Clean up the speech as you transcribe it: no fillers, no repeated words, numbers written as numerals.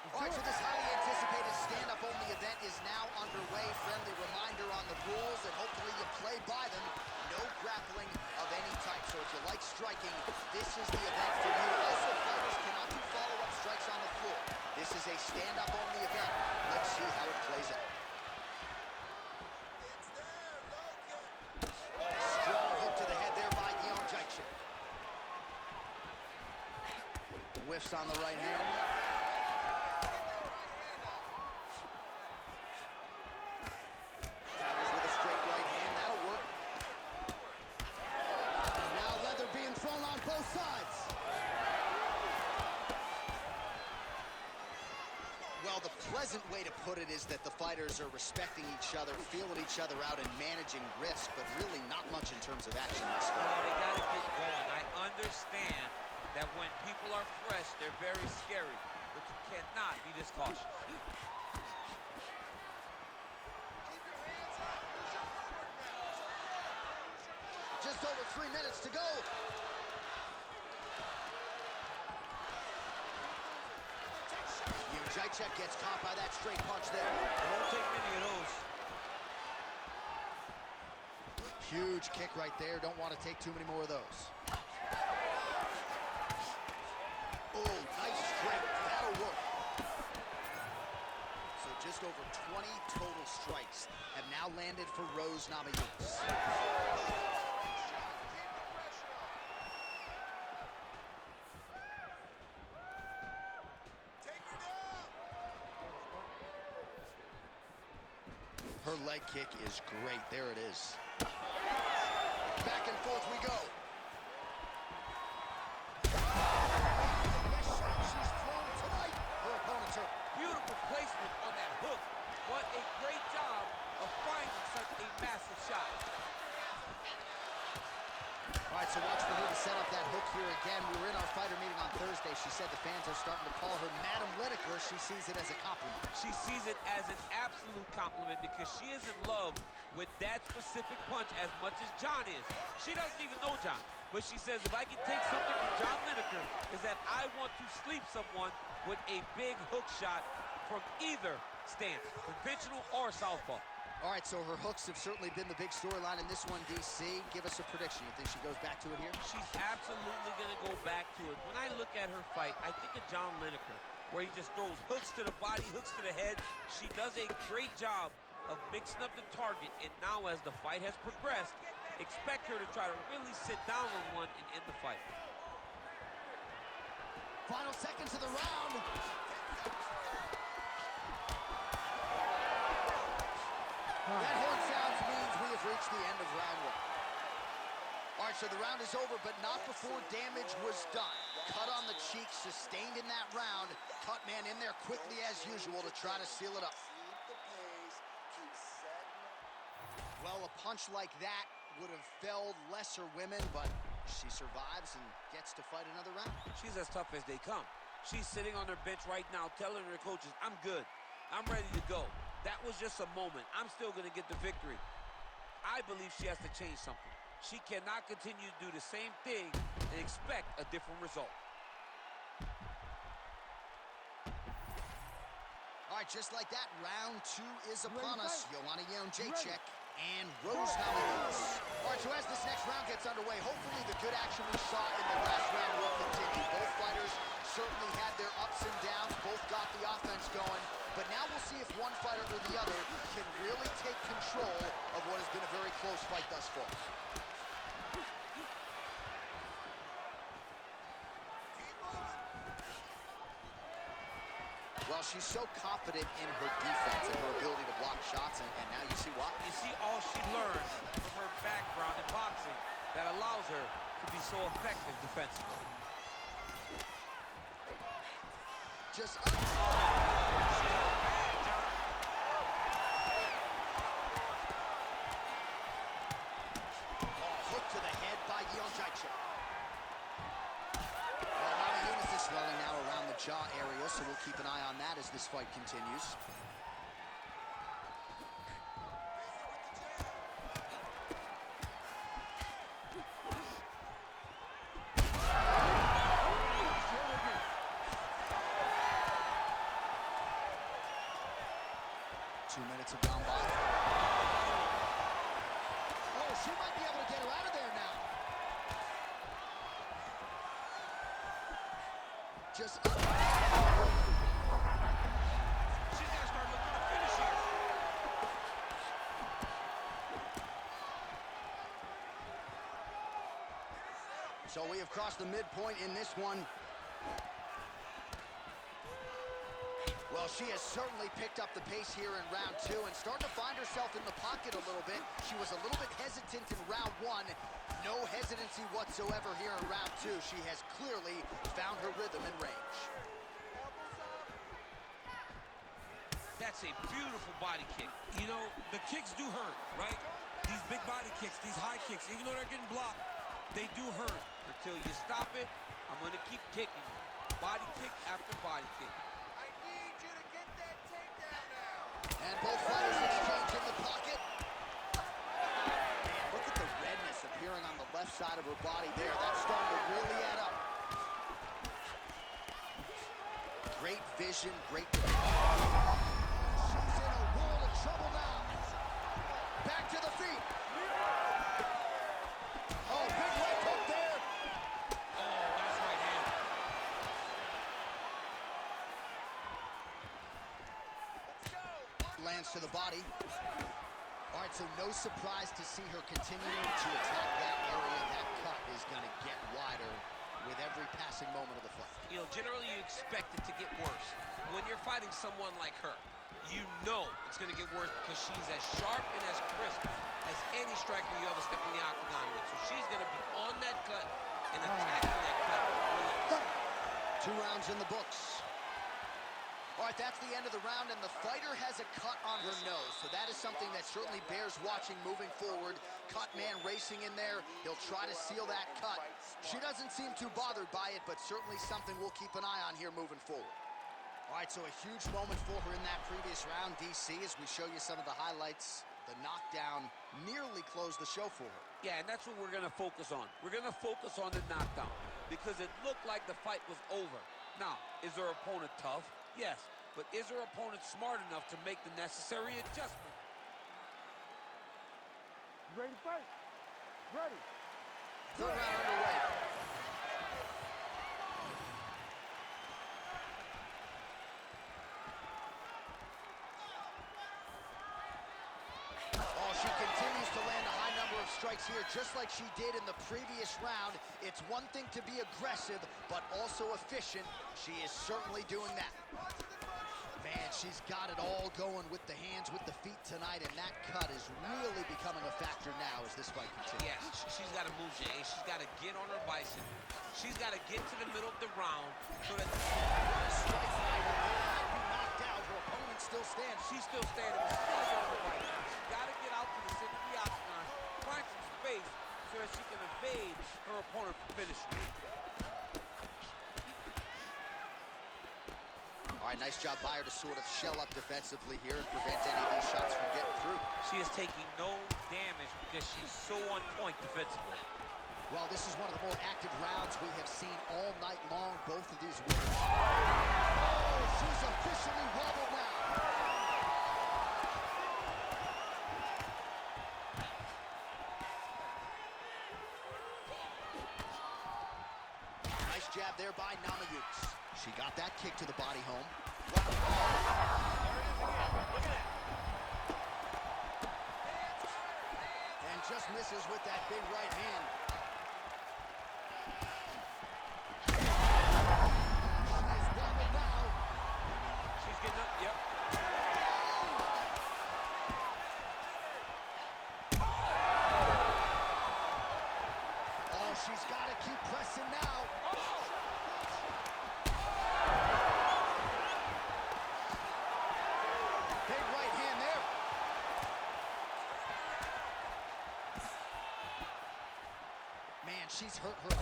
All right, so this highly anticipated stand-up only event is now underway. Friendly reminder on the rules, and hopefully you play by them. No grappling of any type. So if you like striking, this is the event for you. Also, fighters cannot do follow-up strikes on the floor. This is a stand-up only event. Let's see how it plays out. Strong hook to the head there by Jacek. Whiffs on the right hand. Counters with a straight right hand. That'll work. Now leather being thrown on both sides. Well, the pleasant way to put it is that the fighters are respecting each other, feeling each other out, and managing risk, but really not much in terms of action this far. Well, they got to get going. I understand that when people are fresh, they're very scary, but you cannot be this cautious. Just over 3 minutes to go. Jacek gets caught by that straight punch there. It won't take many of those. Huge kick right there. Don't want to take too many more of those. Oh, nice straight. That'll work. So just over 20 total strikes have now landed for Rose Namajunas. Her leg kick is great. There it is. Back and forth we go. The best shot she's thrown tonight. Her opponent's hurt. Beautiful placement on that hook. What a great job of finding such a massive shot. All right, so watch for her to set up that hook here again. We were in our fighter meeting on Thursday. She said the fans are starting to call her Madam Lineker. She sees it as a compliment. She sees it as an absolute compliment because she is in love with that specific punch as much as John is. She doesn't even know John, but she says if I can take something from John Lineker is that I want to sleep someone with a big hook shot from either stance, conventional or southpaw. All right, so her hooks have certainly been the big storyline in this one, DC. Give us a prediction. You think she goes back to it here? She's absolutely going to go back to it. When I look at her fight, I think of John Lineker, where he just throws hooks to the body, hooks to the head. She does a great job of mixing up the target, and now as the fight has progressed, expect her to try to really sit down on one and end the fight. Final seconds of the round. That horn sounds means we have reached the end of round one. All right, so the round is over, but not before damage was done. Cut on the cheek, sustained in that round. Cut man in there quickly as usual to try to seal it up. Well, a punch like that would have felled lesser women, but she survives and gets to fight another round. She's as tough as they come. She's sitting on her bench right now telling her coaches, I'm good. I'm ready to go. That was just a moment. I'm still going to get the victory. I believe she has to change something. She cannot continue to do the same thing and expect a different result. All right, just like that, round two is upon us. Joanna Jacek and Rose Namajunas. All right, so as this next round gets underway, hopefully the good action we saw in the last round will continue. Both fighters certainly had their ups and downs. Both got the offense going. But now we'll see if one fighter or the other can really take control of what has been a very close fight thus far. Well, she's so confident in her defense and her ability to block shots, and now you see why. You see all she learned from her background in boxing that allows her to be so effective defensively. Just hook to the head by Jacek. Well, Namajunas is swelling now around the jaw area, so we'll keep an eye on that as this fight continues. 2 minutes have gone by. Oh, she might be able to get her out of there now. Just She's got to start looking to finish here. So we have crossed the midpoint in this one. Well, she has certainly picked up the pace here in round 2 and starting to find herself in the pocket a little bit. She was a little bit hesitant in round 1. No hesitancy whatsoever here in round 2. She has clearly found her rhythm and range. That's a beautiful body kick. You know, the kicks do hurt, right? These big body kicks, these high kicks, even though they're getting blocked, they do hurt. Until you stop it, I'm going to keep kicking. Body kick after body kick. I need you to get that takedown now. And both fighters exchange in the pocket. Man, look at the redness appearing on the left side of her body there. That's starting to really add up. Great vision, great defense. She's in a world of trouble now. Back to the feet. Oh, big leg hook there. Oh, that's right hand. Lands to the body. All right, so no surprise to see her continuing to attack that area. That cut is going to get wider with every passing moment of the fight. You know, generally you expect it to get worse. When you're fighting someone like her, you know it's going to get worse because she's as sharp and as crisp as any striker you ever step in the octagon with. So she's going to be on that cut and attacking that cut. 2 rounds in the books. All right, that's the end of the round, and the fighter has a cut on her nose. So that is something that certainly bears watching moving forward. Cut man racing in there. He'll try to seal that cut. She doesn't seem too bothered by it, but certainly something we'll keep an eye on here moving forward. All right, so a huge moment for her in that previous round, DC, as we show you some of the highlights. The knockdown nearly closed the show for her. Yeah, and that's what we're going to focus on. We're going to focus on the knockdown because it looked like the fight was over. Now, is her opponent tough? Yes, but is her opponent smart enough to make the necessary adjustment? Ready to fight? Ready. Third round underway. Oh, she continues to land a high number of strikes here, just like she did in the previous round. It's one thing to be aggressive, but also efficient. She is certainly doing that. Man, she's got it all going with the hands, with the feet tonight, and that cut is really becoming a factor now as this fight continues. Yes, she's got to move, Jay. She's got to get on her bicycle. She's got to get to the middle of the round so that Strike fighter will not be knocked out. Her opponent still stands. she's still standing. She's still on the fight. She's got to get out to the center of the octagon, find some space so that she can evade her opponent from finishing. All right, nice job by her to sort of shell up defensively here and prevent any of these shots from getting through. She is taking no damage because she's so on point defensively. Well, this is one of the more active rounds we have seen all night long, both of these winners. Oh, she's officially wobbled now. Nice jab there by Namayukes. She got that kick to the body home. There it is again. Look at that. And just misses with that big right hand. She is wobbled now. She's getting up, yep. Oh, she's got to keep pressing now. Big right hand there. Man, she's hurt her.